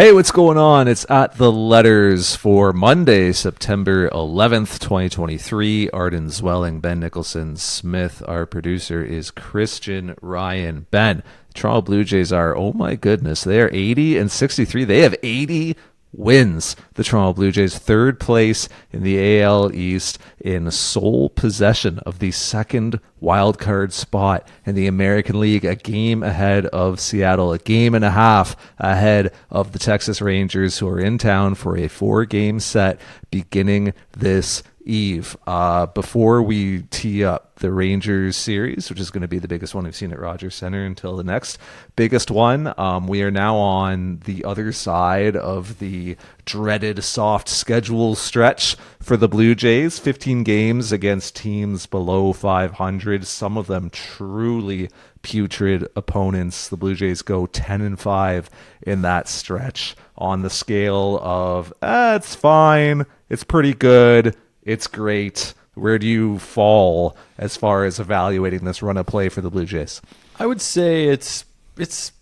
Hey, what's going on? It's At the Letters for Monday, September 11th, 2023. Arden, Zwelling, Ben Nicholson-Smith. Our producer is Christian Ryan. Ben, Toronto Blue Jays are, oh my goodness, they are 80-63. They have 80 wins. The Toronto Blue Jays, third place in the AL East, in sole possession of the second wildcard spot in the American League, a game ahead of Seattle, a game and a half ahead of the Texas Rangers, who are in town for a 4-game set beginning this eve. Before we tee up the Rangers series, which is going to be the biggest one we've seen at Rogers Center until the next biggest one, we are now on the other side of the dreaded soft schedule stretch for the Blue Jays. 15 games against teams below 500, some of them truly putrid opponents. The Blue Jays go 10-5 in that stretch on the scale of it's fine, it's pretty good, it's great. Where do you fall as far as evaluating this run of play for the Blue Jays? I would say it's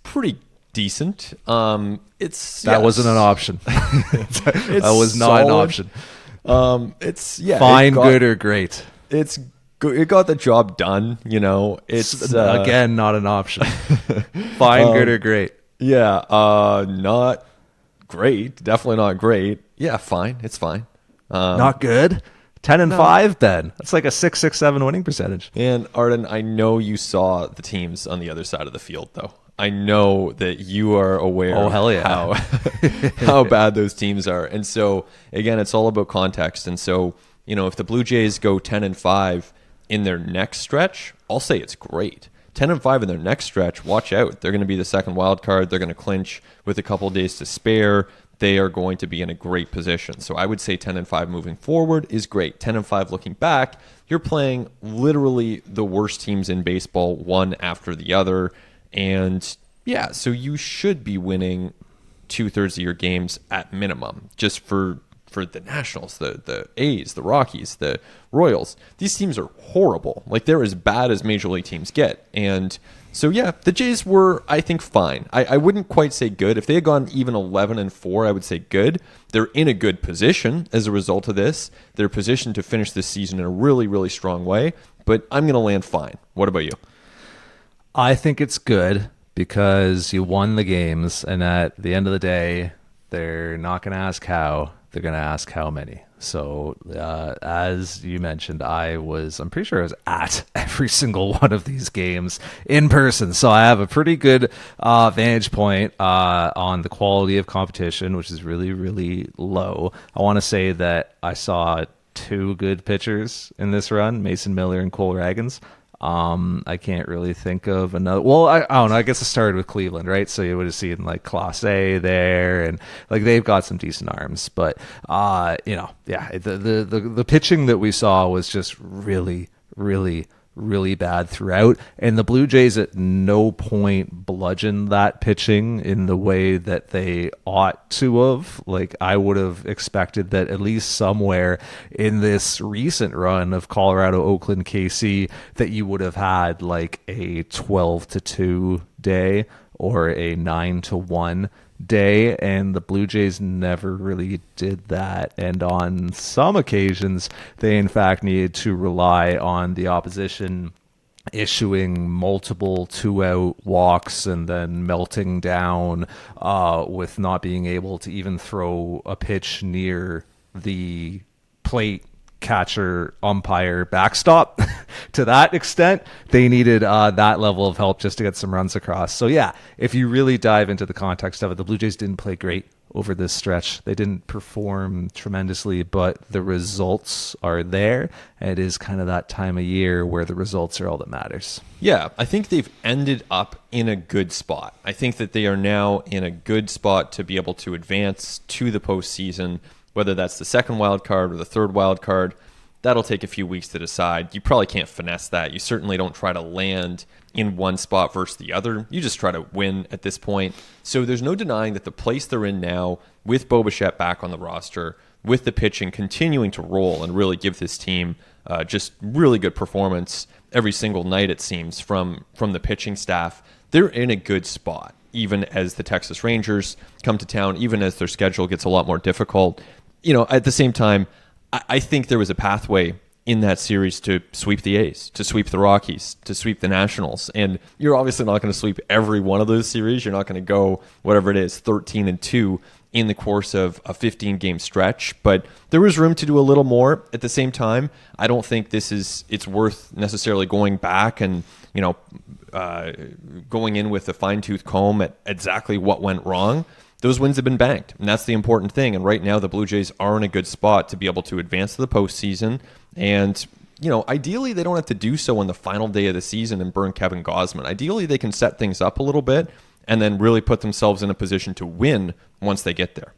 pretty decent. That wasn't an option. That was not an option. It's fine, good, or great. It's good. It got the job done. You know, it's again not an option. Fine, good, or great. Yeah, not great. Definitely not great. Yeah, fine. It's fine. Not good. 10-5, Ben. That's like a 6.67 winning percentage. And Arden, I know you saw the teams on the other side of the field, though. I know that you are aware of how bad those teams are. And so, again, it's all about context. And so, you know, if the Blue Jays go 10-5 in their next stretch, I'll say it's great. 10-5 in their next stretch, watch out. They're going to be the second wild card. They're going to clinch with a couple days to spare. They are going to be in a great position. So I would say 10-5 moving forward is great. 10-5 looking back, you're playing literally the worst teams in baseball, one after the other. And yeah, so you should be winning 2/3 of your games at minimum, just for the Nationals, the A's, the Rockies, the Royals. These teams are horrible. Like, they're as bad as major league teams get. And so, yeah, the Jays were, I think, fine. I wouldn't quite say good. If they had gone even 11-4, I would say good. They're in a good position as a result of this. They're positioned to finish this season in a really, really strong way. But I'm going to land fine. What about you? I think it's good because you won the games, and at the end of the day, they're not going to ask how. They're going to ask how many. So as you mentioned, I'm pretty sure I was at every single one of these games in person. So I have a pretty good vantage point on the quality of competition, which is really, really low. I want to say that I saw 2 good pitchers in this run, Mason Miller and Cole Ragans. I can't really think of another. Well, I don't know. I guess it started with Cleveland, right? So you would have seen like Class A there, and like they've got some decent arms. But the pitching that we saw was just really, really, really bad throughout, and the Blue Jays at no point bludgeoned that pitching in the way that they ought to have. Like, I would have expected that at least somewhere in this recent run of Colorado, Oakland, KC, that you would have had like a 12-2 day or a 9-1 day, and the Blue Jays never really did that. And on some occasions, they in fact needed to rely on the opposition issuing multiple 2-out walks and then melting down with not being able to even throw a pitch near the plate catcher umpire backstop. To that extent, they needed that level of help just to get some runs across. So yeah, if you really dive into the context of it, the Blue Jays didn't play great over this stretch. They didn't perform tremendously, but the results are there. And it is kind of that time of year where the results are all that matters. Yeah, I think they've ended up in a good spot. I think that they are now in a good spot to be able to advance to the postseason, whether that's the second wild card or the third wild card. That'll take a few weeks to decide. You probably can't finesse that. You certainly don't try to land in one spot versus the other. You just try to win at this point. So there's no denying that the place they're in now, with Bo Bichette back on the roster, with the pitching continuing to roll and really give this team just really good performance every single night, it seems, from the pitching staff, they're in a good spot. even as the Texas Rangers come to town, even as their schedule gets a lot more difficult. At the same time, I think there was a pathway in that series to sweep the A's, to sweep the Rockies, to sweep the Nationals. And you're obviously not going to sweep every one of those series. You're not going to go, whatever it is, 13-2 in the course of a 15-game stretch. But there was room to do a little more. At the same time, I don't think it's worth necessarily going back and, going in with a fine-tooth comb at exactly what went wrong. Those wins have been banked, and that's the important thing. And right now, the Blue Jays are in a good spot to be able to advance to the postseason. And, ideally, they don't have to do so on the final day of the season and burn Kevin Gausman. Ideally, they can set things up a little bit and then really put themselves in a position to win once they get there.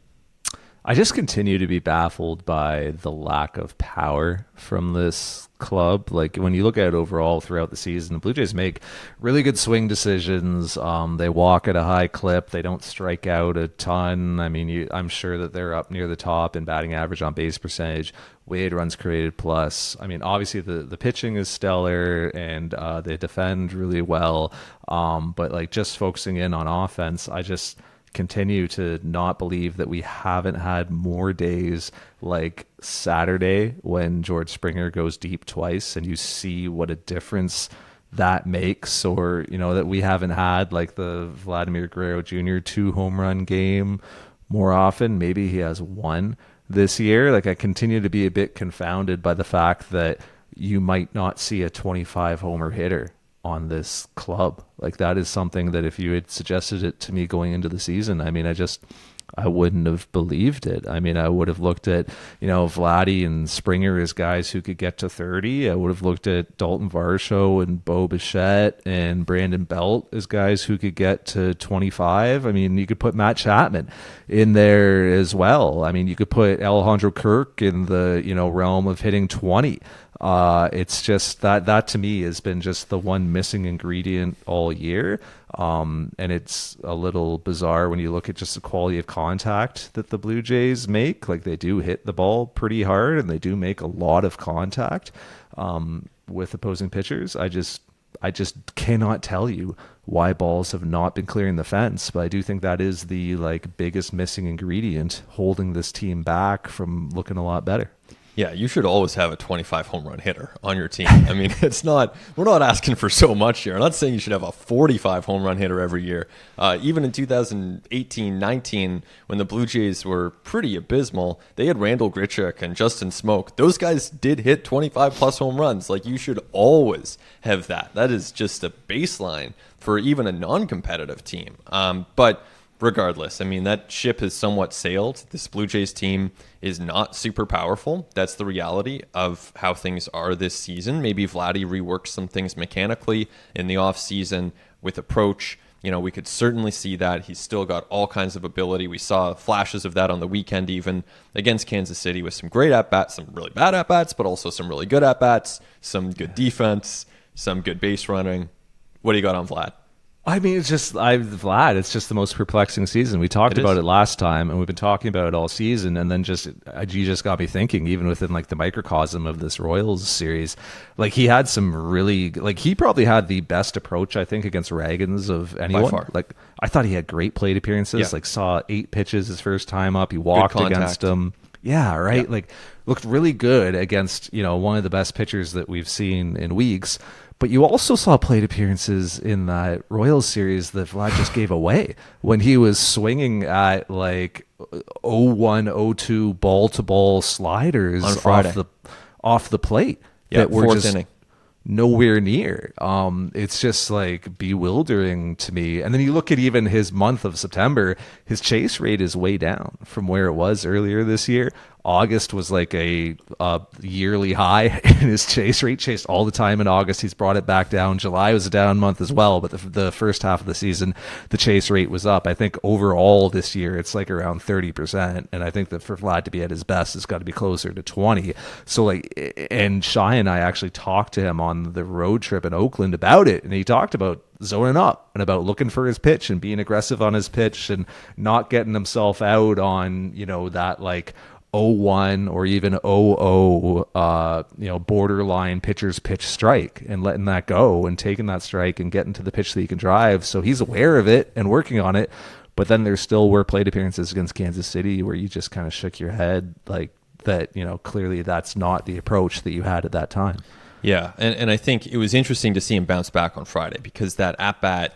I just continue to be baffled by the lack of power from this club. Like, when you look at it overall throughout the season, the Blue Jays make really good swing decisions. They walk at a high clip. They don't strike out a ton. I mean, I'm sure that they're up near the top in batting average, on base percentage, weighted runs created plus. I mean, obviously the pitching is stellar, and they defend really well. But like, just focusing in on offense, I just continue to not believe that we haven't had more days like Saturday when George Springer goes deep twice, and you see what a difference that makes, or that we haven't had like the Vladimir Guerrero Jr. 2 home run game more often. Maybe he has one this year. Like, I continue to be a bit confounded by the fact that you might not see a 25 homer hitter on this club. Like, that is something that if you had suggested it to me going into the season, I mean, I wouldn't have believed it. I mean, I would have looked at, Vladdy and Springer as guys who could get to 30. I would have looked at Dalton Varsho and Bo Bichette and Brandon Belt as guys who could get to 25. I mean, you could put Matt Chapman in there as well. I mean, you could put Alejandro Kirk in the, realm of hitting 20. It's just that to me has been just the one missing ingredient all year. And it's a little bizarre when you look at just the quality of contact that the Blue Jays make. Like, they do hit the ball pretty hard, and they do make a lot of contact with opposing pitchers. I just cannot tell you why balls have not been clearing the fence, but I do think that is the biggest missing ingredient holding this team back from looking a lot better. Yeah, you should always have a 25 home run hitter on your team. I mean, we're not asking for so much here. I'm not saying you should have a 45 home run hitter every year. Even in 2018-19, when the Blue Jays were pretty abysmal, they had Randall Grichuk and Justin Smoak. Those guys did hit 25 plus home runs. Like, you should always have that. That is just a baseline for even a non-competitive team. But regardless, I mean, that ship has somewhat sailed. This Blue Jays team is not super powerful. That's the reality of how things are this season. Maybe Vladdy reworks some things mechanically in the offseason with approach. We could certainly see that. He's still got all kinds of ability. We saw flashes of that on the weekend, even against Kansas City, with some great at-bats, some really bad at-bats, but also some really good at-bats, some good defense, some good base running. What do you got on Vlad? I mean, it's just Vlad. It's just the most perplexing season. We talked about it last time, and we've been talking about it all season. And then you just got me thinking, even within the microcosm of this Royals series, he had some really he probably had the best approach, I think, against Ragans of anyone. By far. I thought he had great plate appearances. Yeah. Saw 8 pitches his first time up. He walked against him. Yeah, right. Yeah. Looked really good against one of the best pitchers that we've seen in weeks. But you also saw plate appearances in that Royals series that Vlad just gave away when he was swinging at 0-1, 0-2 ball-to-ball sliders on Friday off the plate that were just inning. Nowhere near. It's just bewildering to me. And then you look at even his month of September, his chase rate is way down from where it was earlier this year. August was a yearly high in his chase rate. Chased all the time in August. He's brought it back down. July was a down month as well, but the first half of the season, the chase rate was up. I think overall this year, it's around 30%. And I think that for Vlad to be at his best, it's got to be closer to 20. So and Shai and I actually talked to him on the road trip in Oakland about it. And he talked about zoning up and about looking for his pitch and being aggressive on his pitch and not getting himself out on, that 0-1 or even 0-0, borderline pitcher's pitch strike and letting that go and taking that strike and getting to the pitch that he can drive. So he's aware of it and working on it. But then there still were plate appearances against Kansas City where you just kind of shook your head like that, clearly that's not the approach that you had at that time. Yeah, and I think it was interesting to see him bounce back on Friday because that at-bat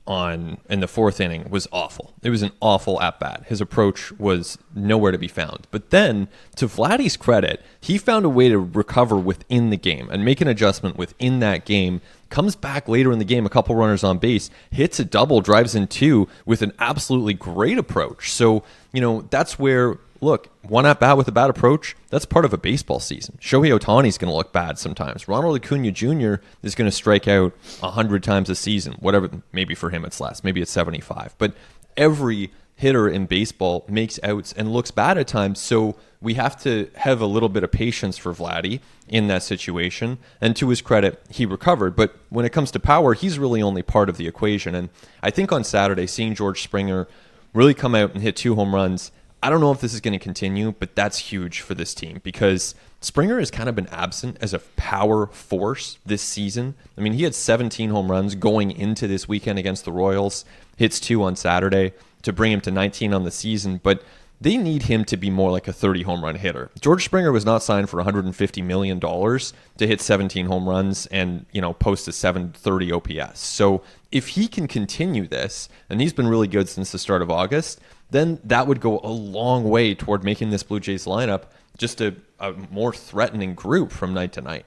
in the fourth inning was awful. It was an awful at-bat. His approach was nowhere to be found. But then, to Vladdy's credit, he found a way to recover within the game and make an adjustment within that game, comes back later in the game, a couple runners on base, hits a double, drives in two with an absolutely great approach. So, that's where... Look, one at-bat with a bad approach, that's part of a baseball season. Shohei Ohtani's going to look bad sometimes. Ronald Acuna Jr. is going to strike out 100 times a season. Whatever, maybe for him it's less. Maybe it's 75. But every hitter in baseball makes outs and looks bad at times. So we have to have a little bit of patience for Vladdy in that situation. And to his credit, he recovered. But when it comes to power, he's really only part of the equation. And I think on Saturday, seeing George Springer really come out and hit 2 home runs, I don't know if this is going to continue, but that's huge for this team because Springer has kind of been absent as a power force this season. I mean, he had 17 home runs going into this weekend against the Royals, hits 2 on Saturday to bring him to 19 on the season, but they need him to be more like a 30 home run hitter. George Springer was not signed for $150 million to hit 17 home runs and, post a 730 OPS. So if he can continue this, and he's been really good since the start of August, then that would go a long way toward making this Blue Jays lineup just a more threatening group from night to night.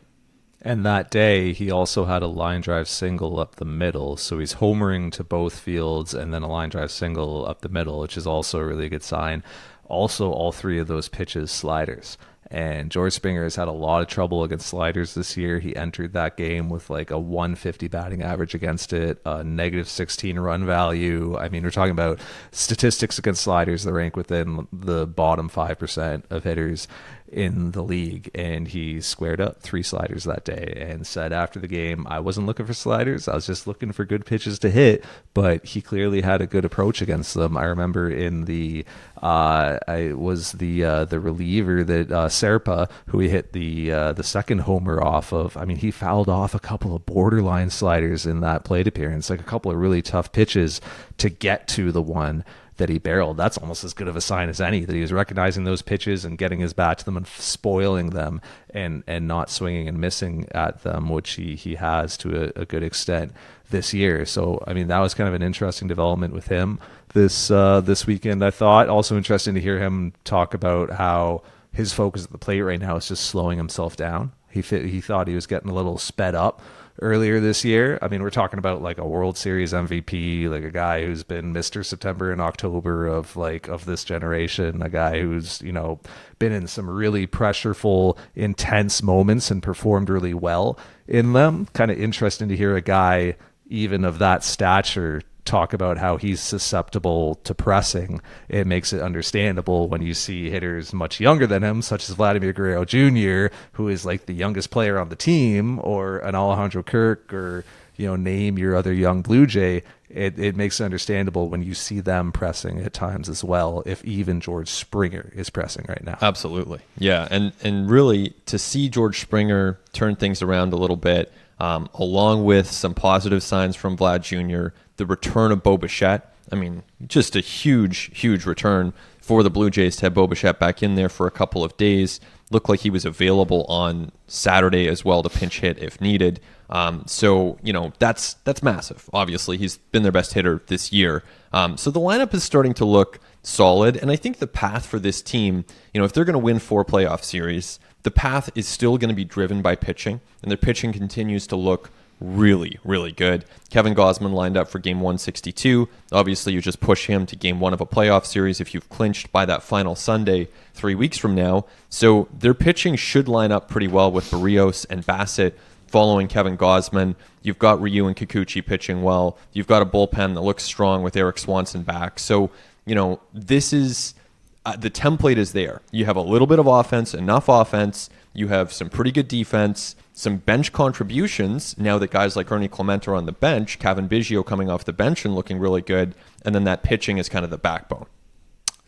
And that day, he also had a line drive single up the middle. So he's homering to both fields and then a line drive single up the middle, which is also a really good sign. Also, all 3 of those pitches, sliders. And George Springer has had a lot of trouble against sliders this year. He entered that game with like a 150 batting average against it, a negative 16 run value. I mean, we're talking about statistics against sliders that rank within the bottom 5% of hitters in the league. And he squared up 3 sliders that day and said after the game, I wasn't looking for sliders. I was just looking for good pitches to hit, but he clearly had a good approach against them. I remember in the reliever that Serpa, who he hit the second homer off of. I mean, he fouled off a couple of borderline sliders in that plate appearance, like a couple of really tough pitches to get to the one that he barreled. That's almost as good of a sign as any, that he was recognizing those pitches and getting his bat to them and spoiling them and not swinging and missing at them, which he has to a good extent this year. So, I mean, that was kind of an interesting development with him this weekend, I thought. Also interesting to hear him talk about how his focus at the plate right now is just slowing himself down. He thought he was getting a little sped up earlier this year. I mean, we're talking about like a World Series MVP, like a guy who's been Mr. September and October of this generation, a guy who's, been in some really pressureful, intense moments and performed really well in them. Kind of interesting to hear a guy even of that stature talk about how he's susceptible to pressing. It makes it understandable when you see hitters much younger than him, such as Vladimir Guerrero Jr., who is like the youngest player on the team, or an Alejandro Kirk, or name your other young Blue Jay. It makes it understandable when you see them pressing at times as well, if even George Springer is pressing right now. Absolutely. Yeah, and really to see George Springer turn things around a little bit, along with some positive signs from Vlad Jr., the return of Bo Bichette. I mean, just a huge, huge return for the Blue Jays to have Bo Bichette back in there for a couple of days. Looked like he was available on Saturday as well to pinch hit if needed. So, that's massive. Obviously, he's been their best hitter this year. So the lineup is starting to look solid. And I think the path for this team, if they're going to win 4 playoff series, the path is still going to be driven by pitching. And their pitching continues to look really, really good. Kevin Gausman lined up for game 162. Obviously, you just push him to game 1 of a playoff series if you've clinched by that final Sunday 3 weeks from now. So their pitching should line up pretty well with Barrios and Bassett following Kevin Gausman. You've got Ryu and Kikuchi pitching well. You've got a bullpen that looks strong with Eric Swanson back. So, this is... the template is there. You have a little bit of offense, enough offense. You have some pretty good defense, some bench contributions now that guys like Ernie Clement are on the bench, Kevin Biggio coming off the bench and looking really good, and then that pitching is kind of the backbone.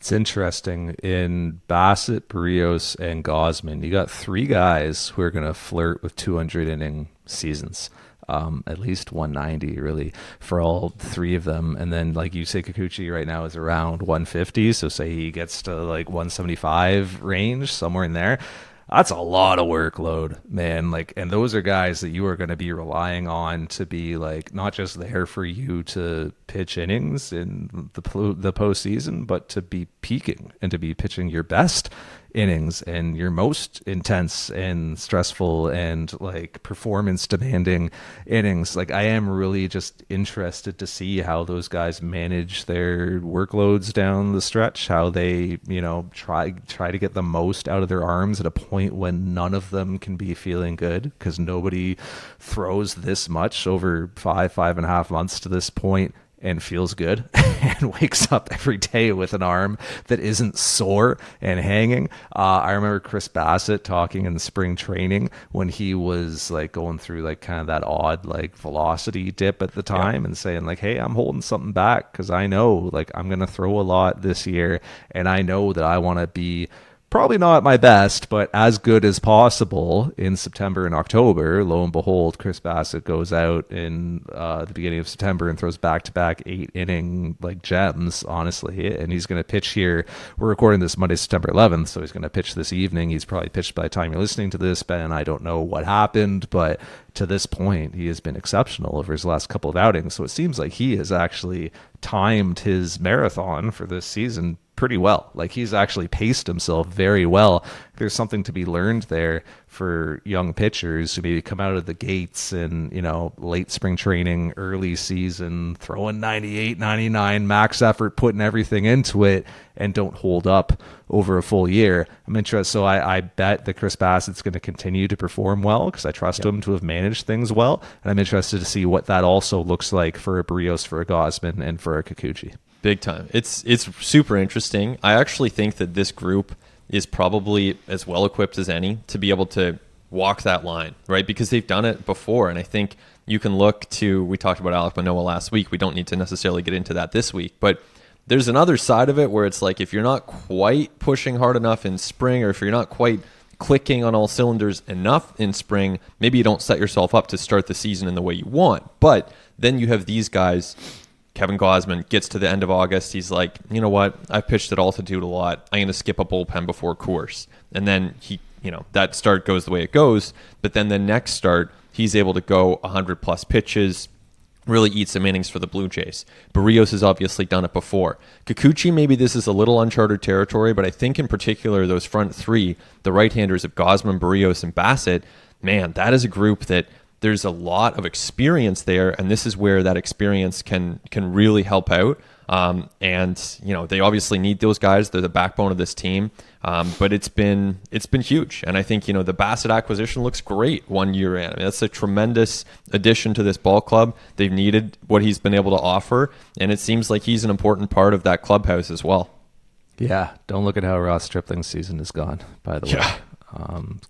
It's interesting. In Bassett, Barrios, and Gosman, you got three guys who are going to flirt with 200 inning seasons. At least 190 really for all three of them. And then, like you say, Kikuchi right now is around 150. So say he gets to like 175 range, somewhere in there. That's a lot of workload, man. Like, and those are guys that you are going to be relying on to be like not just there for you to pitch innings in the postseason, but to be peaking and to be pitching your best innings and your most intense and stressful and like performance demanding innings. Like, I am really just interested to see how those guys manage their workloads down the stretch, how they, you know, try to get the most out of their arms at a point when none of them can be feeling good, because nobody throws this much over 5.5 months to this point and feels good and wakes up every day with an arm that isn't sore and hanging. I remember Chris Bassett talking in spring training when he was like going through like kind of that odd like velocity dip at the time, and saying like, hey, I'm holding something back because I know like I'm going to throw a lot this year, and I know that I want to be probably not my best, but as good as possible in September and October. Lo and behold, Chris Bassett goes out in the beginning of September and throws back-to-back 8-inning like gems, honestly. And he's going to pitch here. We're recording this Monday, September 11th, so he's going to pitch this evening. He's probably pitched by the time you're listening to this, Ben. I don't know what happened, but to this point, he has been exceptional over his last couple of outings. So it seems like he has actually timed his marathon for this season pretty well. Like, he's actually paced himself very well. There's something to be learned there for young pitchers who maybe come out of the gates in, you know, late spring training, early season, throwing 98, 99 max effort, putting everything into it, and don't hold up over a full year. I'm interested. So I bet that Chris Bassett's going to continue to perform well, because I trust him to have managed things well. And I'm interested to see what that also looks like for a Barrios, for a Gosman, and for a Kikuchi. Big time. It's super interesting. I actually think that this group is probably as well equipped as any to be able to walk that line, right? Because they've done it before. And I think you can look to, we talked about Alek Manoah last week. We don't need to necessarily get into that this week, but there's another side of it where it's like, if you're not quite pushing hard enough in spring, or if you're not quite clicking on all cylinders enough in spring, maybe you don't set yourself up to start the season in the way you want. But then you have these guys. Kevin Gosman gets to the end of August. He's like, you know what? I've pitched at altitude a lot. I'm going to skip a bullpen before Coors. And then he, you know, that start goes the way it goes. But then the next start, he's able to go 100 plus pitches, really eat some innings for the Blue Jays. Barrios has obviously done it before. Kikuchi, maybe this is a little uncharted territory, but I think in particular those front three, the right-handers of Gosman, Barrios, and Bassett, man, that is a group that there's a lot of experience there, and this is where that experience can really help out. And you know, they obviously need those guys. They're the backbone of this team. But it's been huge, and I think, you know, the Bassett acquisition looks great 1 year in. I mean, that's a tremendous addition to this ball club. They've needed what he's been able to offer, and it seems like he's an important part of that clubhouse as well. Yeah, don't look at how Ross Stripling's season is gone, by the way.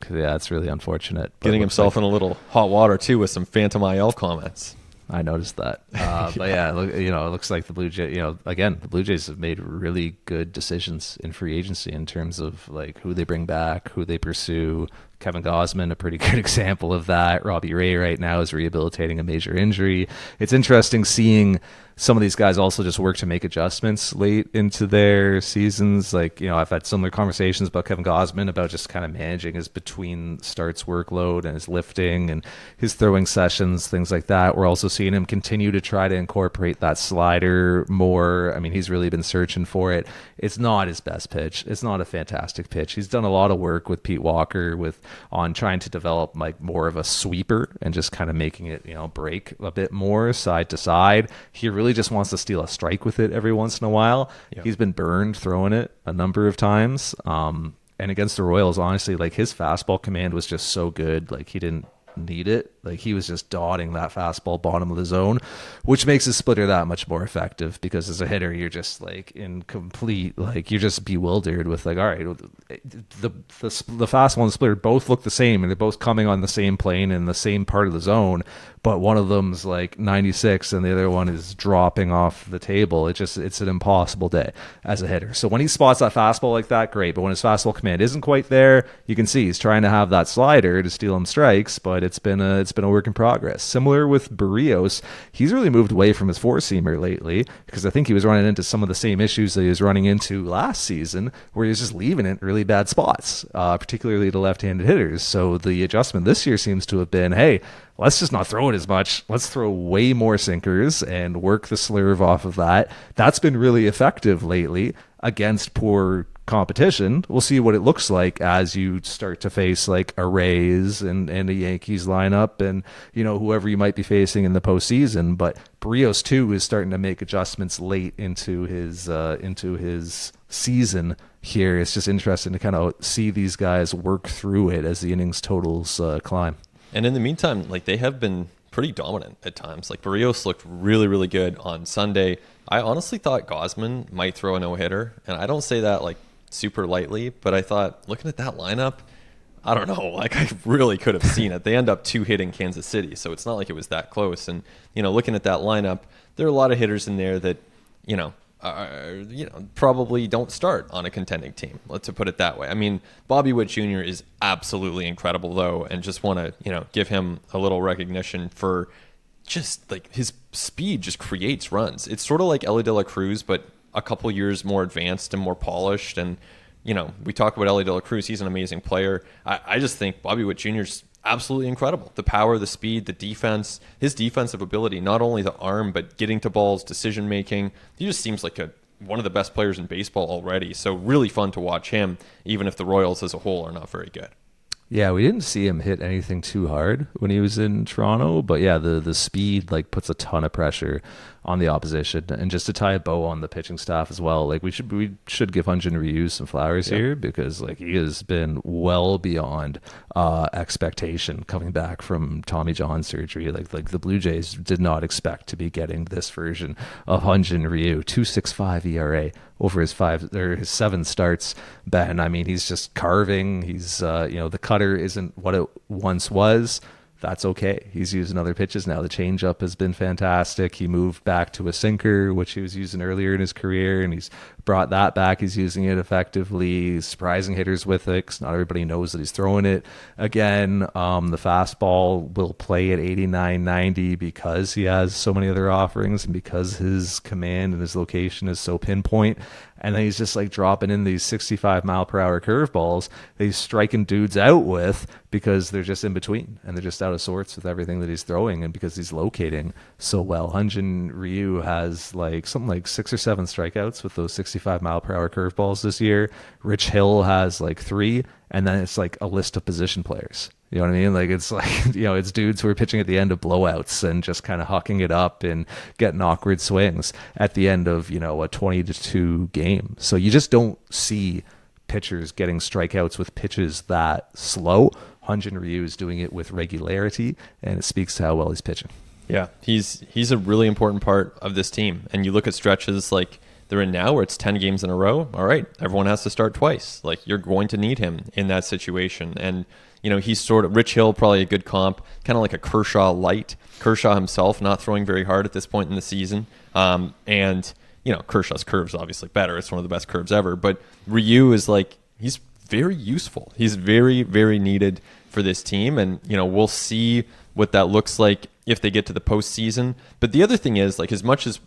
Yeah, it's really unfortunate. Getting himself in a little hot water too with some Phantom IL comments. I noticed that. But yeah, you know, it looks like the Blue Jays, you know, again, the Blue Jays have made really good decisions in free agency in terms of like who they bring back, who they pursue. Kevin Gosman, a pretty good example of that. Robbie Ray right now is rehabilitating a major injury. It's interesting seeing some of these guys also just work to make adjustments late into their seasons. Like, you know, I've had similar conversations about Kevin Gosman about just kind of managing his between starts workload and his lifting and his throwing sessions, things like that. We're also seeing him continue to try to incorporate that slider more. I mean, he's really been searching for it. It's not his best pitch. It's not a fantastic pitch. He's done a lot of work with Pete Walker on trying to develop like more of a sweeper and just kind of making it, you know, break a bit more side to side. He really just wants to steal a strike with it every once in a while. Yep. He's been burned throwing it a number of times. And against the Royals, honestly, like his fastball command was just so good. Like he didn't need it. Like he was just dotting that fastball bottom of the zone, which makes his splitter that much more effective, because as a hitter, you're just like in complete, like you're just bewildered with like, all right, the fastball and the splitter both look the same and they're both coming on the same plane in the same part of the zone, but one of them's like 96 and the other one is dropping off the table. It's an impossible day as a hitter. So when he spots that fastball like that, great. But when his fastball command isn't quite there, you can see he's trying to have that slider to steal him strikes, but it's been a work in progress. Similar with Barrios, he's really moved away from his four-seamer lately because I think he was running into some of the same issues that he was running into last season, where he was just leaving it in really bad spots, particularly to left-handed hitters. So the adjustment this year seems to have been, hey, let's just not throw it as much. Let's throw way more sinkers and work the slurve off of that. That's been really effective lately against poor competition. We'll see what it looks like as you start to face like a Rays and a Yankees lineup and, you know, whoever you might be facing in the postseason. But Barrios too is starting to make adjustments late into his season here. It's just interesting to kind of see these guys work through it as the innings totals climb. And in the meantime, like, they have been pretty dominant at times. Like, Barrios looked really, really good on Sunday. I honestly thought Gausman might throw a no-hitter, and I don't say that like super lightly, but I thought, looking at that lineup, I don't know, like, I really could have seen it. They end up 2-hitting Kansas City, so it's not like it was that close. And, you know, looking at that lineup, there are a lot of hitters in there that, probably don't start on a contending team. Let's put it that way. I mean, Bobby Witt Jr. is absolutely incredible, though, and just want to, give him a little recognition for just, like, his speed just creates runs. It's sort of like Elly De La Cruz, but a couple years more advanced and more polished. And, we talk about Elly De La Cruz. He's an amazing player. I just think Bobby Witt Jr. is absolutely incredible. The power, the speed, the defense, his defensive ability, not only the arm, but getting to balls, decision making. He just seems like one of the best players in baseball already. So really fun to watch him, even if the Royals as a whole are not very good. Yeah, we didn't see him hit anything too hard when he was in Toronto, but yeah, the speed like puts a ton of pressure on the opposition. And just to tie a bow on the pitching staff as well, like we should give Hyun Jin Ryu some flowers here, because like he has been well beyond expectation coming back from Tommy John surgery. Like the Blue Jays did not expect to be getting this version of Hyun Jin Ryu. 2.65 ERA over his 7 starts, Ben. I mean, he's just carving. He's the cutter isn't what it once was. That's okay. He's using other pitches now. The changeup has been fantastic. He moved back to a sinker, which he was using earlier in his career, and he's brought that back. He's using it effectively, surprising hitters with it because not everybody knows that he's throwing it again. The fastball will play at 89, 90 because he has so many other offerings and because his command and his location is so pinpoint. And then he's just like dropping in these 65 mile per hour curveballs that he's striking dudes out with because they're just in between and they're just out of sorts with everything that he's throwing, and because he's locating so well. Hyun Jin Ryu has like something like 6 or 7 strikeouts with those 65 mile per hour curveballs this year. Rich Hill has like 3, and then it's like a list of position players. You know what I mean? Like it's like, it's dudes who are pitching at the end of blowouts and just kind of hucking it up and getting awkward swings at the end of, a 20-2 game. So you just don't see pitchers getting strikeouts with pitches that slow. Hyun Jin Ryu is doing it with regularity, and it speaks to how well he's pitching. Yeah, he's a really important part of this team. And you look at stretches like they're in now where it's 10 games in a row. All right, everyone has to start twice. Like, you're going to need him in that situation. And he's sort of Rich Hill, probably a good comp, kind of like a Kershaw light. Kershaw himself not throwing very hard at this point in the season. And Kershaw's curve's obviously better. It's one of the best curves ever. But Ryu is like, he's very useful. He's very, very needed for this team. And, we'll see what that looks like if they get to the postseason. But the other thing is, like, as much as,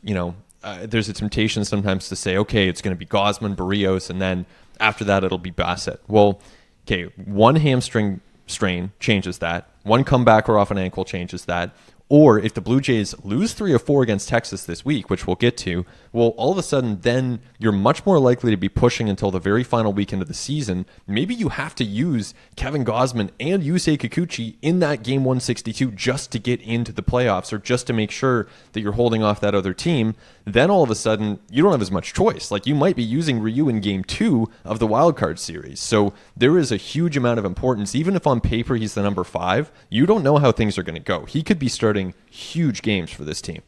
there's a temptation sometimes to say, okay, it's going to be Gausman, Barrios, and then after that it'll be Bassett. Well, okay, one hamstring strain changes that. One comeback or off an ankle changes that. Or if the Blue Jays lose 3 or 4 against Texas this week, which we'll get to, well, all of a sudden, then you're much more likely to be pushing until the very final weekend of the season. Maybe you have to use Kevin Gausman and Yusei Kikuchi in that game 162 just to get into the playoffs, or just to make sure that you're holding off that other team. Then all of a sudden, you don't have as much choice. Like, you might be using Ryu in game 2 of the wild card series. So there is a huge amount of importance. Even if on paper he's the number 5, you don't know how things are going to go. He could be starting huge games for this team.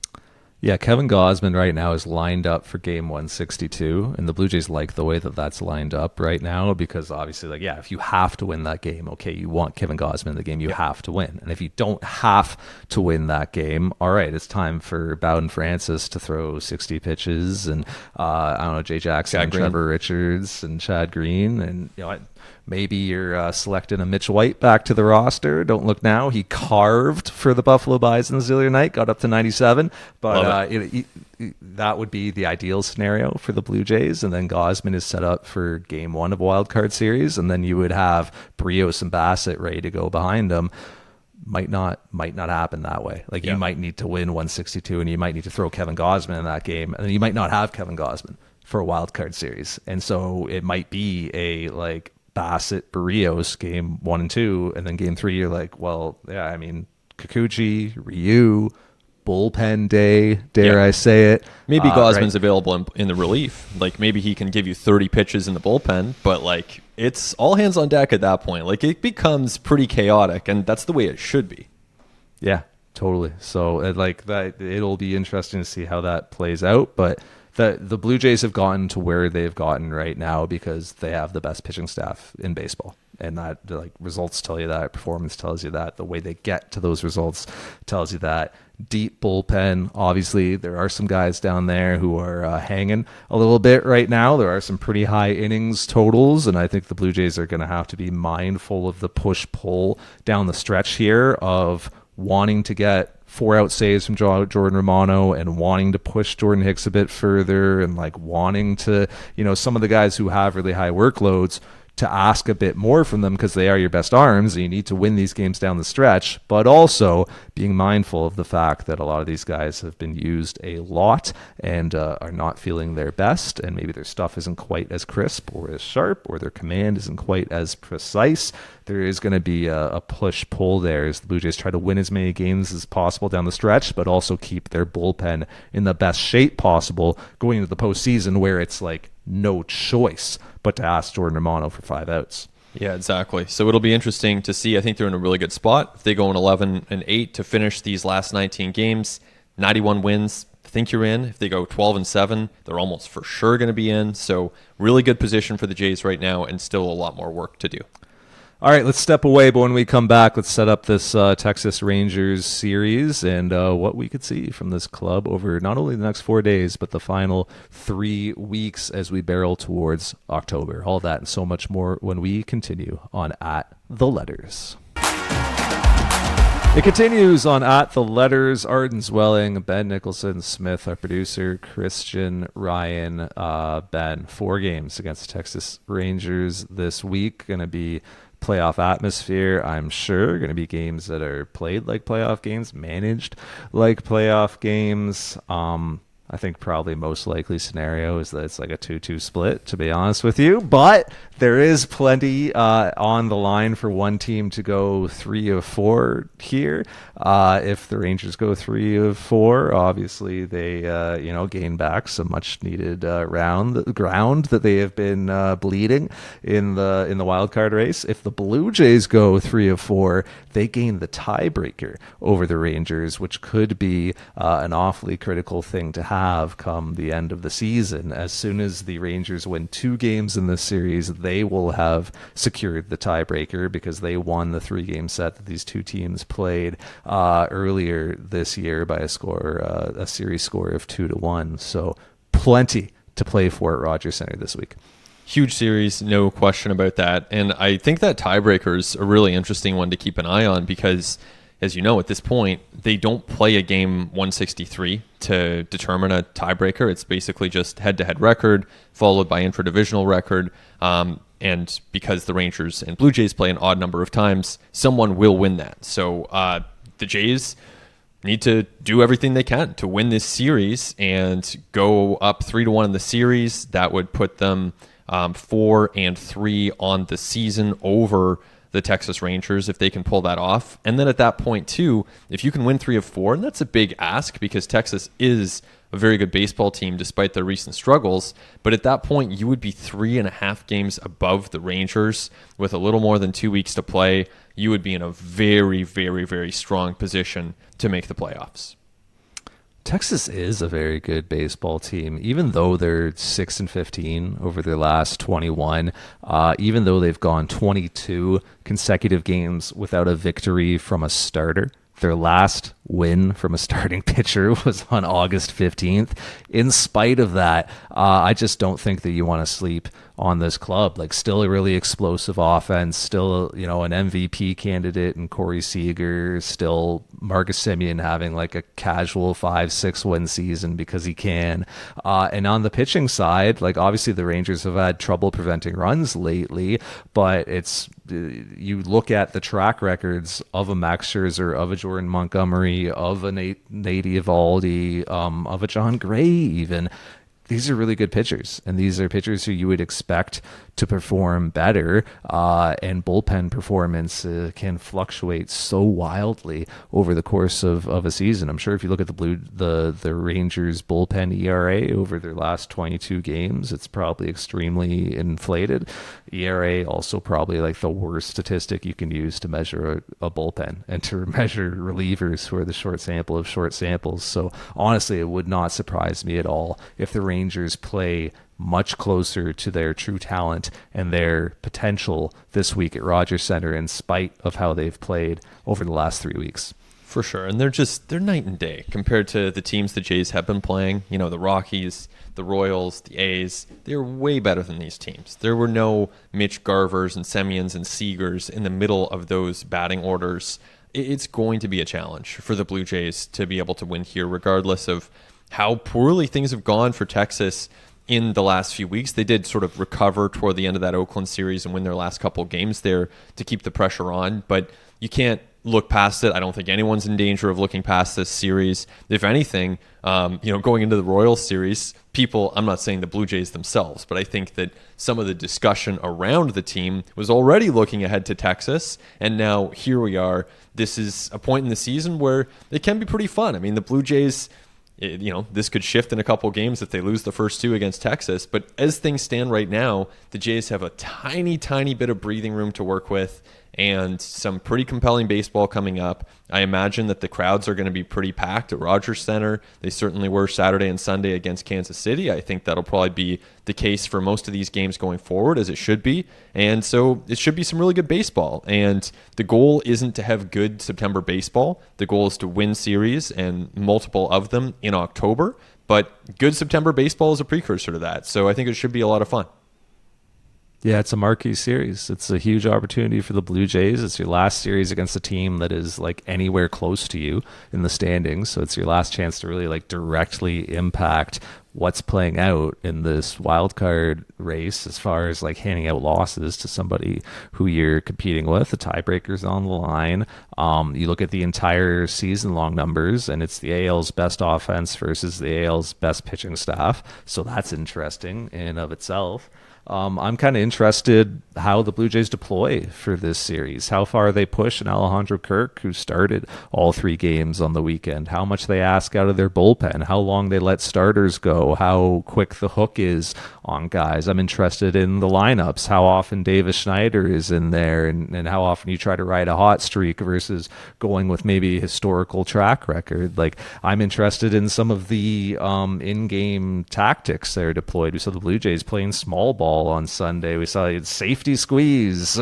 Yeah, Kevin Gausman right now is lined up for game 162, and the Blue Jays like the way that that's lined up right now because obviously, like, yeah, if you have to win that game, okay, you want Kevin Gausman in the game you have to win. And if you don't have to win that game, all right, it's time for Bowden Francis to throw 60 pitches and, I don't know, Jay Jackson, and Trevor Richards, and Chad Green, and, you know, maybe you're selecting a Mitch White back to the roster. Don't look now. He carved for the Buffalo Bisons the other night, got up to 97. But that would be the ideal scenario for the Blue Jays. And then Gausman is set up for game 1 of Wild Card Series. And then you would have Barrios and Bassett ready to go behind them. Might not happen that way. Like you might need to win 162 and you might need to throw Kevin Gausman in that game. And then you might not have Kevin Gausman for a Wild Card Series. And so it might be a like Bassett Barrios game 1 and 2, and then game 3 you're like, well, yeah, I mean, Kikuchi, Ryu, bullpen day, dare I say it. Maybe Gausman's available in the relief. Like maybe he can give you 30 pitches in the bullpen, but like it's all hands on deck at that point. Like it becomes pretty chaotic, and that's the way it should be. Yeah, totally. So like that, it'll be interesting to see how that plays out, but the Blue Jays have gotten to where they've gotten right now because they have the best pitching staff in baseball. And that, like, results tell you that, performance tells you that, the way they get to those results tells you that. Deep bullpen, obviously, there are some guys down there who are hanging a little bit right now. There are some pretty high innings totals, and I think the Blue Jays are going to have to be mindful of the push-pull down the stretch here of wanting to get 4-out saves from Jordan Romano and wanting to push Jordan Hicks a bit further and like wanting to, you know, some of the guys who have really high workloads to ask a bit more from them because they are your best arms and you need to win these games down the stretch, but also being mindful of the fact that a lot of these guys have been used a lot and are not feeling their best, and maybe their stuff isn't quite as crisp or as sharp, or their command isn't quite as precise. There is going to be a push-pull there as the Blue Jays try to win as many games as possible down the stretch, but also keep their bullpen in the best shape possible going into the postseason where it's like no choice but to ask Jordan Romano for 5 outs. Yeah, exactly. So it'll be interesting to see. I think they're in a really good spot. If they go in 11-8 to finish these last 19 games, 91 wins, I think you're in. If they go 12-7, they're almost for sure going to be in. So really good position for the Jays right now, and still a lot more work to do. All right, let's step away, but when we come back, let's set up this Texas Rangers series and what we could see from this club over not only the next 4 days, but the final 3 weeks as we barrel towards October. All that and so much more when we continue on At The Letters. It continues on At The Letters. Arden, Zwelling, Ben Nicholson-Smith, our producer, Christian, Ryan, Ben. 4 games against the Texas Rangers this week. Going to be playoff atmosphere, I'm sure. Going to be games that are played like playoff games, managed like playoff games. I think probably most likely scenario is that it's like a 2-2 split, to be honest with you. But there is plenty on the line for one team to go 3 of 4 here. If the Rangers go 3 of 4, obviously they gain back some much needed ground that they have been bleeding in the wild card race. If the Blue Jays go 3 of 4, they gain the tiebreaker over the Rangers, which could be an awfully critical thing to have come the end of the season. As soon as the Rangers win 2 games in this series, they will have secured the tiebreaker because they won the 3-game set that these two teams played earlier this year by a series score of 2-1. So plenty to play for at Rogers Center this week. Huge series, no question about that. And I think that tiebreaker is a really interesting one to keep an eye on because, as you know, at this point, they don't play a game 163 to determine a tiebreaker. It's basically just head-to-head record followed by intra-divisional record. And because the Rangers and Blue Jays play an odd number of times, someone will win that. So the Jays need to do everything they can to win this series and go up 3-1 in the series. That would put them 4-3 on the season over the Texas Rangers if they can pull that off. And then at that point too, if you can win 3 of 4, and that's a big ask because Texas is a very good baseball team despite their recent struggles, but at that point you would be 3.5 games above the Rangers with a little more than 2 weeks to play. You would be in a very, very, very strong position to make the playoffs. Texas is a very good baseball team, even though they're 6-15 over their last 21. Even though they've gone 22 consecutive games without a victory from a starter. Their last win from a starting pitcher was on August 15th. In spite of that, I just don't think that you want to sleep on this club. Like, still a really explosive offense, still, an MVP candidate in Corey Seager, still Marcus Semien having like a casual 5-6 win season because he can. And on the pitching side, like, obviously the Rangers have had trouble preventing runs lately, but you look at the track records of a Max Scherzer, of a Jordan Montgomery, of a Nate Eovaldi, of a John Gray even. These are really good pitchers, and these are pitchers who you would expect to perform better, and bullpen performance can fluctuate so wildly over the course of a season. I'm sure if you look at the Rangers bullpen ERA over their last 22 games, it's probably extremely inflated. ERA also probably like the worst statistic you can use to measure a bullpen and to measure relievers who are the short sample of short samples. So honestly, it would not surprise me at all if the Rangers play much closer to their true talent and their potential this week at Rogers Center, in spite of how they've played over the last 3 weeks. For sure. And they're night and day compared to the teams the Jays have been playing. The Rockies, the Royals, the A's. They're way better than these teams. There were no Mitch Garvers and Semiens and Seagers in the middle of those batting orders. It's going to be a challenge for the Blue Jays to be able to win here, regardless of how poorly things have gone for Texas in the last few weeks. They did sort of recover toward the end of that Oakland series and win their last couple games there to keep the pressure on, but you can't look past it. I don't think anyone's in danger of looking past this series. If anything, going into the Royals series, I'm not saying the Blue Jays themselves, but I think that some of the discussion around the team was already looking ahead to Texas, and now here we are. This is a point in the season where it can be pretty fun. I mean, the Blue Jays, this could shift in a couple games if they lose the first two against Texas. But as things stand right now, the Jays have a tiny, tiny bit of breathing room to work with and some pretty compelling baseball coming up. I imagine that the crowds are going to be pretty packed at Rogers Center. They certainly were Saturday and Sunday against Kansas City. I think that'll probably be the case for most of these games going forward, as it should be. And so it should be some really good baseball. And the goal isn't to have good September baseball. The goal is to win series, and multiple of them in October. But good September baseball is a precursor to that. So I think it should be a lot of fun. Yeah, it's a marquee series. It's a huge opportunity for the Blue Jays. It's your last series against a team that is like anywhere close to you in the standings. So it's your last chance to really like directly impact what's playing out in this wild card race as far as like handing out losses to somebody who you're competing with. The tiebreaker's on the line. You look at the entire season long numbers, and it's the AL's best offense versus the AL's best pitching staff. So that's interesting in and of itself. I'm kind of interested how the Blue Jays deploy for this series, how far they push an Alejandro Kirk, who started all 3 games on the weekend, how much they ask out of their bullpen, how long they let starters go, how quick the hook is on guys. I'm interested in the lineups, how often Davis Schneider is in there, and how often you try to ride a hot streak versus going with maybe historical track record. Like, I'm interested in some of the in-game tactics that are deployed. We saw the Blue Jays playing small ball on Sunday. We saw safety squeeze,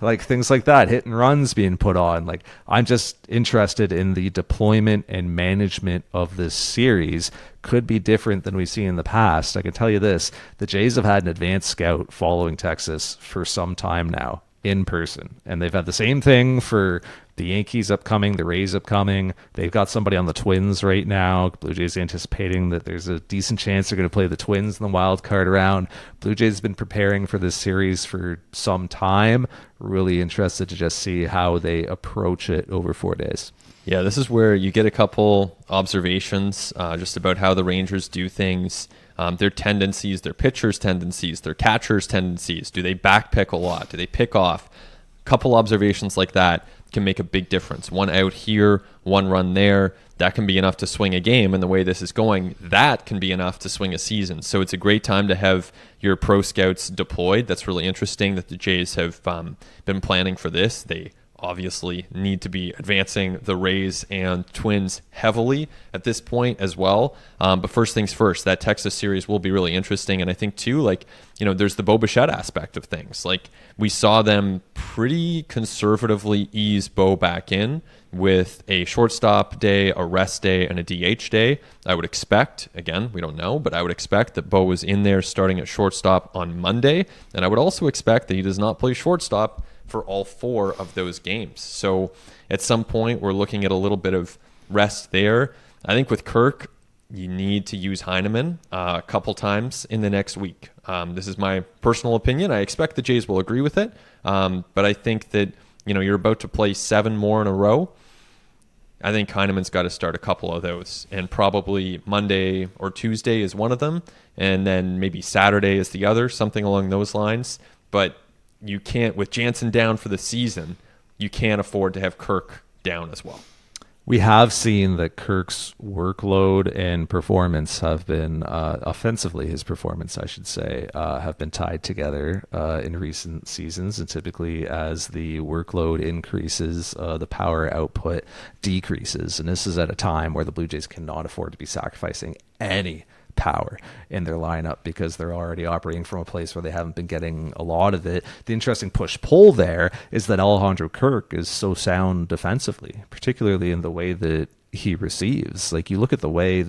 like things like that, hit and runs being put on. Like, I'm just interested in the deployment and management of this series. Could be different than we've seen in the past. I can tell you this, the Jays have had an advanced scout following Texas for some time now in person, and they've had the same thing for the Yankees upcoming, the Rays upcoming. They've got somebody on the Twins right now. Blue Jays anticipating that there's a decent chance they're going to play the Twins in the wild card round. Blue Jays have been preparing for this series for some time. Really interested to just see how they approach it over 4 days. Yeah, this is where you get a couple observations just about how the Rangers do things, their tendencies, their pitchers' tendencies, their catchers' tendencies. Do they backpick a lot? Do they pick off? A couple observations like that can make a big difference. One out here, one run there. That can be enough to swing a game, and the way this is going, that can be enough to swing a season. So it's a great time to have your pro scouts deployed. That's really interesting that the Jays have been planning for this. They obviously need to be advancing the Rays and Twins heavily at this point as well. But first things first, that Texas series will be really interesting. And I think too, like, there's the Bo Bichette aspect of things. Like, we saw them pretty conservatively ease Bo back in with a shortstop day, a rest day, and a DH day. I would expect, again, we don't know, but I would expect that Bo was in there starting at shortstop on Monday. And I would also expect that he does not play shortstop for all 4 of those games. So at some point, we're looking at a little bit of rest there. I think with Kirk, you need to use Heineman a couple times in the next week. This is my personal opinion. I expect the Jays will agree with it. But I think that, you're about to play 7 more in a row. I think Heineman's got to start a couple of those, and probably Monday or Tuesday is one of them, and then maybe Saturday is the other, something along those lines. But you can't, with Jansen down for the season, you can't afford to have Kirk down as well. We have seen that Kirk's workload and performance have been, offensively, his performance, I should say, have been tied together in recent seasons. And typically, as the workload increases, the power output decreases. And this is at a time where the Blue Jays cannot afford to be sacrificing any power in their lineup because they're already operating from a place where they haven't been getting a lot of it. The interesting push-pull there is that Alejandro Kirk is so sound defensively, particularly in the way that he receives. Like, you look at the way,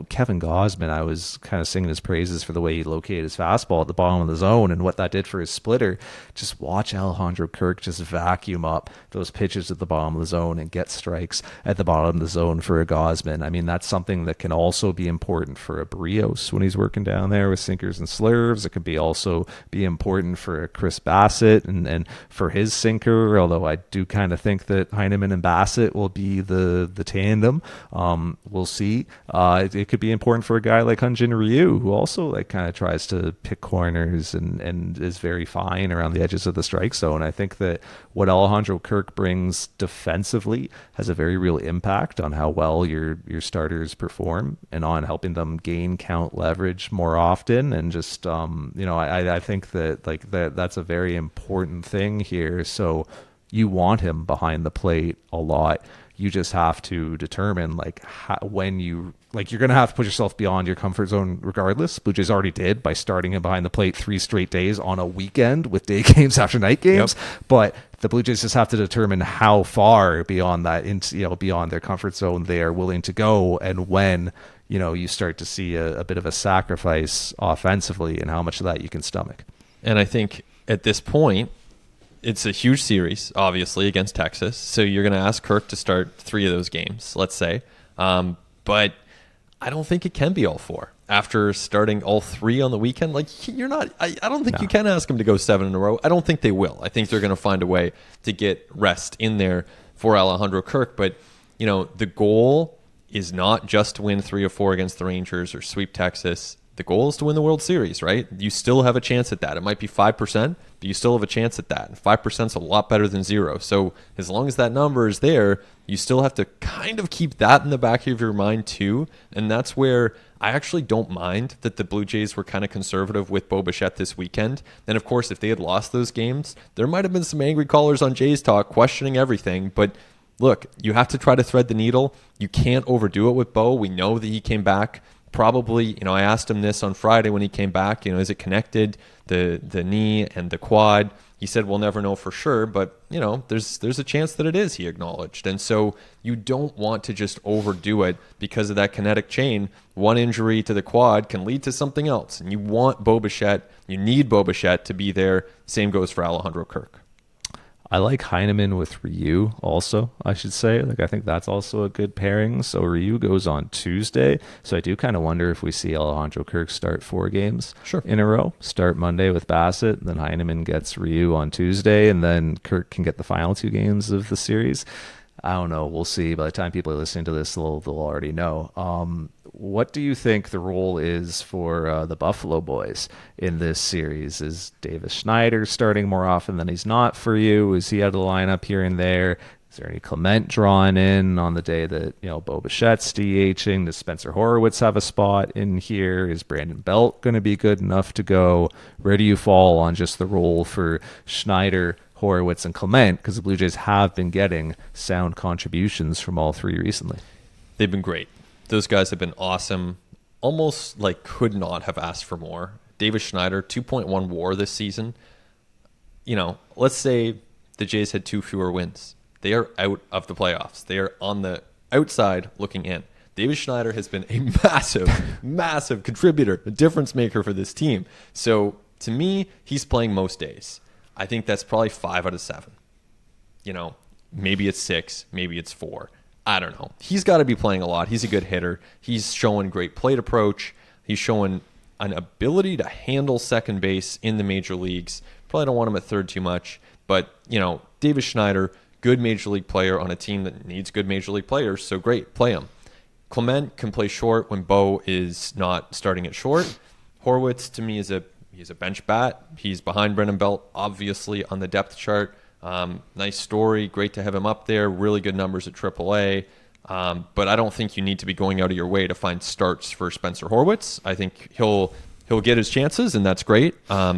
Kevin Gausman, I was kind of singing his praises for the way he located his fastball at the bottom of the zone and what that did for his splitter. Just watch Alejandro Kirk just vacuum up those pitches at the bottom of the zone and get strikes at the bottom of the zone for a Gausman. I mean, that's something that can also be important for a Brios when he's working down there with sinkers and slurves. It could be also be important for a Chris Bassett and for his sinker, although I do kind of think that Heineman and Bassett will be the tandem. We'll see. It could be important for a guy like Hyun Jin Ryu, who also kind of tries to pick corners and is very fine around the edges of the strike zone. I think that what Alejandro Kirk brings defensively has a very real impact on how well your starters perform and on helping them gain count leverage more often. And just I think that that's a very important thing here. So you want him behind the plate a lot. You just have to determine when you're going to have to put yourself beyond your comfort zone regardless. Blue Jays already did by starting him behind the plate 3 straight days on a weekend with day games after night games. Yep. But the Blue Jays just have to determine how far beyond that, beyond their comfort zone they are willing to go, and when you start to see a bit of a sacrifice offensively and how much of that you can stomach. And I think at this point, it's a huge series, obviously, against Texas. So you're going to ask Kirk to start 3 of those games, let's say. But I don't think it can be all 4. After starting all 3 on the weekend, you're not. I don't think you can ask him to go 7 in a row. I don't think they will. I think they're going to find a way to get rest in there for Alejandro Kirk. But, the goal is not just to win 3 or 4 against the Rangers or sweep Texas. The goal is to win the World Series, right? You still have a chance at that. It might be 5%, but you still have a chance at that. And 5% is a lot better than 0. So as long as that number is there, you still have to kind of keep that in the back of your mind too. And that's where I actually don't mind that the Blue Jays were kind of conservative with Bo Bichette this weekend. And of course, if they had lost those games, there might have been some angry callers on Jays Talk questioning everything. But look, you have to try to thread the needle. You can't overdo it with Bo. We know that he came back. Probably, I asked him this on Friday when he came back, is it connected, the knee and the quad? He said, we'll never know for sure, but, there's a chance that it is, he acknowledged. And so you don't want to just overdo it because of that kinetic chain. One injury to the quad can lead to something else. And you want Bo Bichette, you need Bo Bichette to be there. Same goes for Alejandro Kirk. I like Heineman with Ryu also, I should say. I think that's also a good pairing. So Ryu goes on Tuesday. So I do kind of wonder if we see Alejandro Kirk start 4 games in a row. Start Monday with Bassett, then Heineman gets Ryu on Tuesday, and then Kirk can get the final 2 games of the series. I don't know. We'll see. By the time people are listening to this, they'll already know. What do you think the role is for the Buffalo boys in this series? Is Davis Schneider starting more often than he's not for you? Is he out of the lineup here and there? Is there any Clement drawn in on the day that Bo Bichette's DHing? Does Spencer Horowitz have a spot in here? Is Brandon Belt going to be good enough to go? Where do you fall on just the role for Schneider, Horowitz, and Clement, because the Blue Jays have been getting sound contributions from all three recently. They've been great. Those guys have been awesome. Almost like could not have asked for more. Davis Schneider, 2.1 WAR this season. Let's say the Jays had 2 fewer wins. They are out of the playoffs. They are on the outside looking in. Davis Schneider has been a massive contributor, a difference maker for this team. So to me, he's playing most days. I think that's probably 5 out of 7. Maybe it's 6, maybe it's 4. I don't know. He's got to be playing a lot. He's a good hitter. He's showing great plate approach. He's showing an ability to handle second base in the major leagues. Probably don't want him at third too much. But, Davis Schneider, good major league player on a team that needs good major league players. So great, play him. Clement can play short when Bo is not starting at short. Horowitz, to me, he's a bench bat. He's behind Brennan Belt, obviously, on the depth chart. Nice story. Great to have him up there. Really good numbers at AAA. But I don't think you need to be going out of your way to find starts for Spencer Horowitz. I think he'll get his chances, and that's great.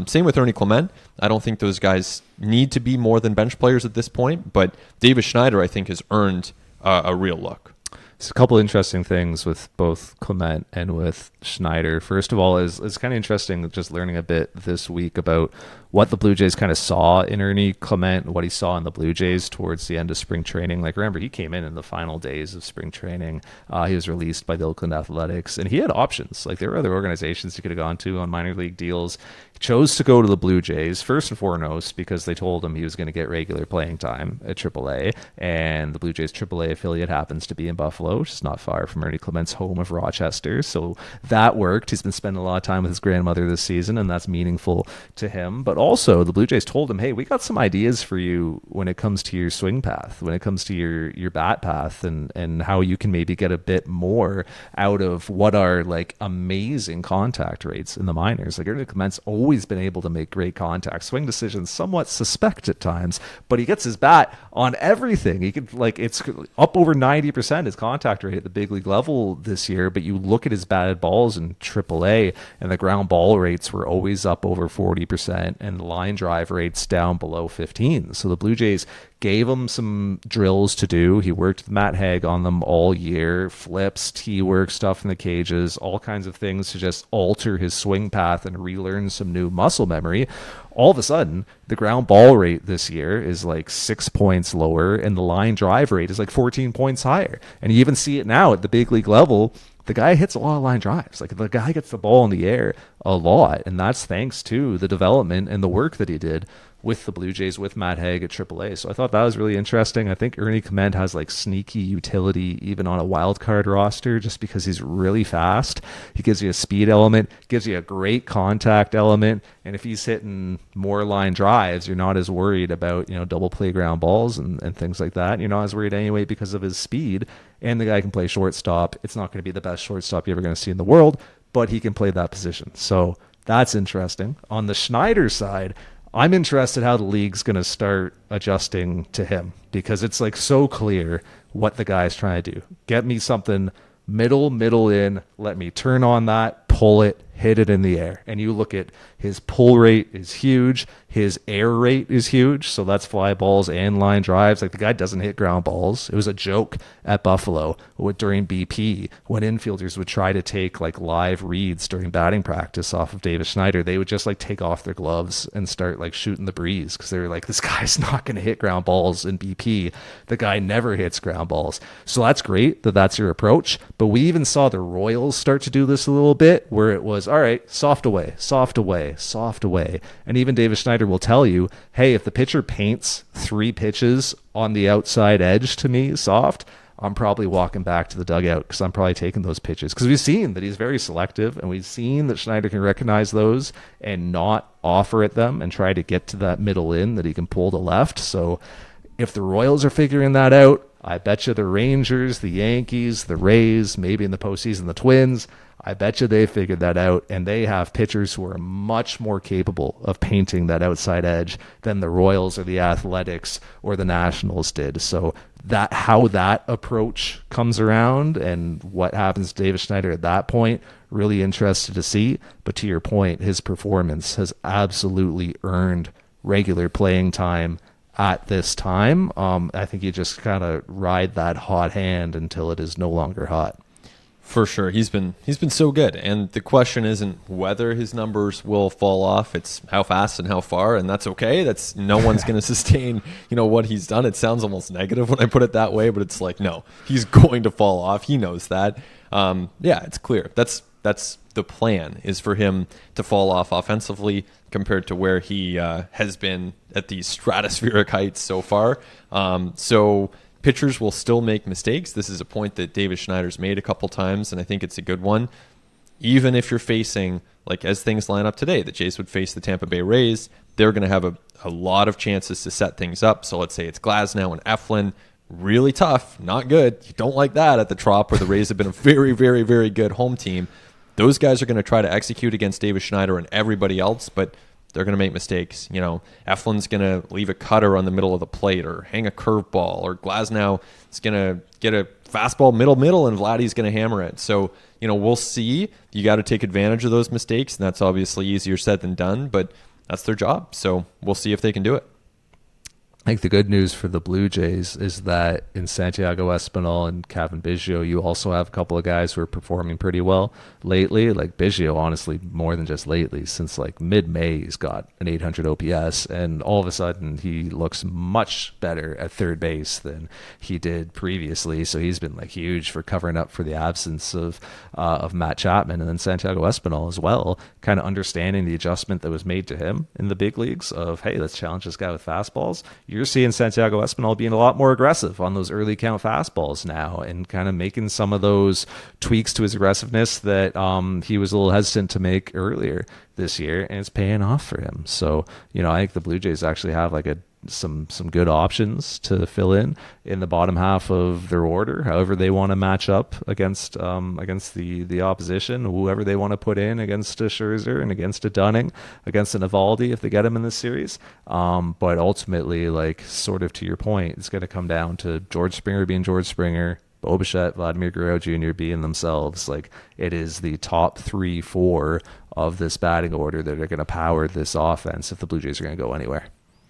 Same with Ernie Clement. I don't think those guys need to be more than bench players at this point. But Davis Schneider, I think, has earned a real look. There's a couple interesting things with both Clement and with Schneider. First of all, it's kind of interesting just learning a bit this week about what the Blue Jays kind of saw in Ernie Clement, what he saw in the Blue Jays towards the end of spring training. Like, remember, he came in the final days of spring training. He was released by the Oakland Athletics, and he had options. Like, there were other organizations he could have gone to on minor league deals. He chose to go to the Blue Jays, first and foremost, because they told him he was going to get regular playing time at AAA, and the Blue Jays AAA affiliate happens to be in Buffalo, which is not far from Ernie Clement's home of Rochester. So that worked. He's been spending a lot of time with his grandmother this season, and that's meaningful to him. But also, the Blue Jays told him, hey, we got some ideas for you when it comes to your swing path, when it comes to your bat path, and how you can maybe get a bit more out of what are like amazing contact rates in the minors. Like, Ernie Clement's always been able to make great contact. Swing decisions somewhat suspect at times, but he gets his bat on everything. He could, like, it's up over 90% his contact rate at the big league level this year, but you look at his batted balls in AAA, and the ground ball rates were always up over 40%, and the line drive rates down below 15. So the Blue Jays gave him some drills to do. He worked with Matt Haig on them all year, flips, T-work, stuff in the cages, all kinds of things to just alter his swing path and relearn some new muscle memory. All of a sudden, the ground ball rate this year is like 6 points lower, and the line drive rate is like 14 points higher. And you even see it now at the big league level. The guy hits a lot of line drives. Like, the guy gets the ball in the air a lot, and that's thanks to the development and the work that he did with the Blue Jays, with Matt Haig at AAA. So I thought that was really interesting. I think Ernie Clement has like sneaky utility even on a wild card roster, just because he's really fast. He gives you a speed element, gives you a great contact element, and if he's hitting more line drives, you're not as worried about, double play ground balls and things like that. You're not as worried anyway because of his speed, and the guy can play shortstop. It's not going to be the best shortstop you're ever going to see in the world, but he can play that position. So that's interesting. On the Schneider side, I'm interested how the league's going to start adjusting to him, because it's like so clear what the guy's trying to do. Get me something middle in, let me turn on that, pull it, hit it in the air. And you look at his pull rate is huge. His air rate is huge. So that's fly balls and line drives. Like, the guy doesn't hit ground balls. It was a joke at Buffalo during BP when infielders would try to take like live reads during batting practice off of Davis Schneider. They would just like take off their gloves and start like shooting the breeze, because they were like, this guy's not going to hit ground balls in BP. The guy never hits ground balls. So that's great that that's your approach. But we even saw the Royals start to do this a little bit, where it was, all right, soft away. And even Davis Schneider will tell you, hey, if the pitcher paints 3 pitches on the outside edge to me soft, I'm probably walking back to the dugout, because I'm probably taking those pitches. Because we've seen that he's very selective, and we've seen that Schneider can recognize those and not offer at them and try to get to that middle in that he can pull to left. So if the Royals are figuring that out, I bet you the Rangers, the Yankees, the Rays, maybe in the postseason the Twins, I bet you they figured that out, and they have pitchers who are much more capable of painting that outside edge than the Royals or the Athletics or the Nationals did. So that, how that approach comes around and what happens to Davis Schneider at that point, really interested to see. But to your point, his performance has absolutely earned regular playing time at this time. I think you just kind of ride that hot hand until it is no longer hot. For sure. He's been so good. And the question isn't whether his numbers will fall off. It's how fast and how far, and that's okay. That's no one's going to sustain, what he's done. It sounds almost negative when I put it that way, but it's like, no, he's going to fall off. He knows that. It's clear. That's the plan, is for him to fall off offensively compared to where he has been at these stratospheric heights so far. Pitchers will still make mistakes. This is a point that David Schneider's made a couple times, and I think it's a good one. Even if you're facing, like as things line up today, the Jays would face the Tampa Bay Rays, they're going to have a lot of chances to set things up. So let's say it's Glasnow and Eflin. Really tough, not good. You don't like that at the Trop, where the Rays have been a very, very, very good home team. Those guys are going to try to execute against David Schneider and everybody else, but they're going to make mistakes. Eflin's going to leave a cutter on the middle of the plate or hang a curveball, or Glasnow is going to get a fastball middle, and Vladdy's going to hammer it. So, we'll see. You got to take advantage of those mistakes, and that's obviously easier said than done, but that's their job. So we'll see if they can do it. I think the good news for the Blue Jays is that in Santiago Espinal and Kevin Biggio, you also have a couple of guys who are performing pretty well lately. Like Biggio, honestly, more than just lately. Since like mid-May, he's got an 800 OPS, and all of a sudden he looks much better at third base than he did previously. So he's been like huge for covering up for the absence of Matt Chapman. And then Santiago Espinal as well, kind of understanding the adjustment that was made to him in the big leagues of, hey, let's challenge this guy with fastballs. You're seeing Santiago Espinal being a lot more aggressive on those early count fastballs now, and kind of making some of those tweaks to his aggressiveness that he was a little hesitant to make earlier this year, and it's paying off for him. So, I think the Blue Jays actually have like some good options to fill in the bottom half of their order, however they want to match up against the opposition, whoever they want to put in against a Scherzer and against a Dunning, against an Eovaldi if they get him in this series. But ultimately, like sort of to your point, it's going to come down to George Springer being George Springer, Bo Bichette, Vladimir Guerrero Jr. being themselves. Like it is the top 3-4 of this batting order that are going to power this offense if the Blue Jays are going to go anywhere.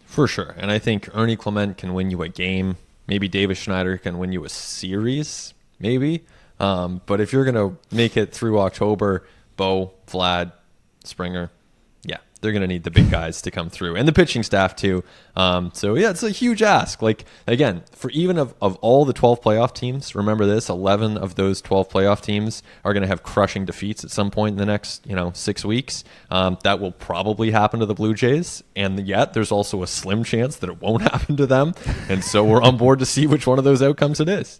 For sure. And I think Ernie Clement can win you a game. Maybe David Schneider can win you a series, maybe. But if you're going to make it through October, Bo, Vlad, Springer, they're going to need the big guys to come through, and the pitching staff too. It's a huge ask. Like, again, for even of all the 12 playoff teams, remember this, 11 of those 12 playoff teams are going to have crushing defeats at some point in the next 6 weeks. That will probably happen to the Blue Jays, and yet there's also a slim chance that it won't happen to them. And so we're on board to see which one of those outcomes it is.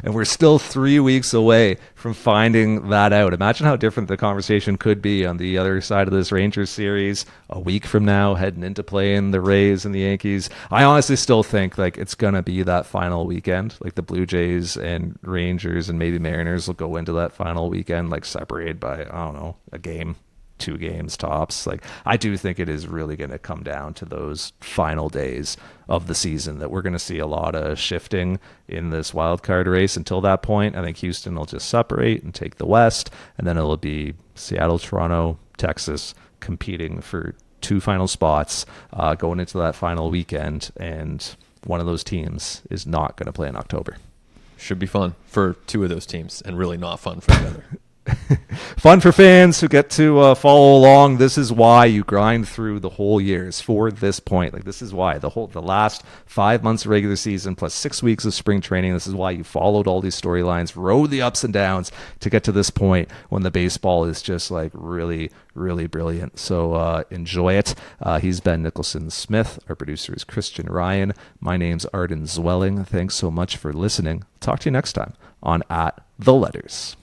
And we're still 3 weeks away from finding that out. Imagine how different the conversation could be on the other side of this Rangers series a week from now, heading into playing the Rays and the Yankees. I honestly still think like it's going to be that final weekend. Like the Blue Jays and Rangers and maybe Mariners will go into that final weekend like separated by, I don't know, a game, 2 games tops. Like I do think it is really going to come down to those final days of the season that we're going to see a lot of shifting in this wild card race. Until that point, I think Houston will just separate and take the West, and then it'll be Seattle, Toronto, Texas competing for 2 final spots going into that final weekend, and one of those teams is not going to play in October. Should be fun for 2 of those teams and really not fun for the other. Fun for fans who get to follow along. This is why you grind through the whole year, is for this point. Like this is why the last 5 months of regular season plus 6 weeks of spring training. This is why you followed all these storylines, rode the ups and downs to get to this point when the baseball is just like really, really brilliant. So enjoy it. He's been Nicholson-Smith. Our producer is Christian Ryan. My name's Arden Zwelling. Thanks so much for listening. Talk to you next time on At the Letters.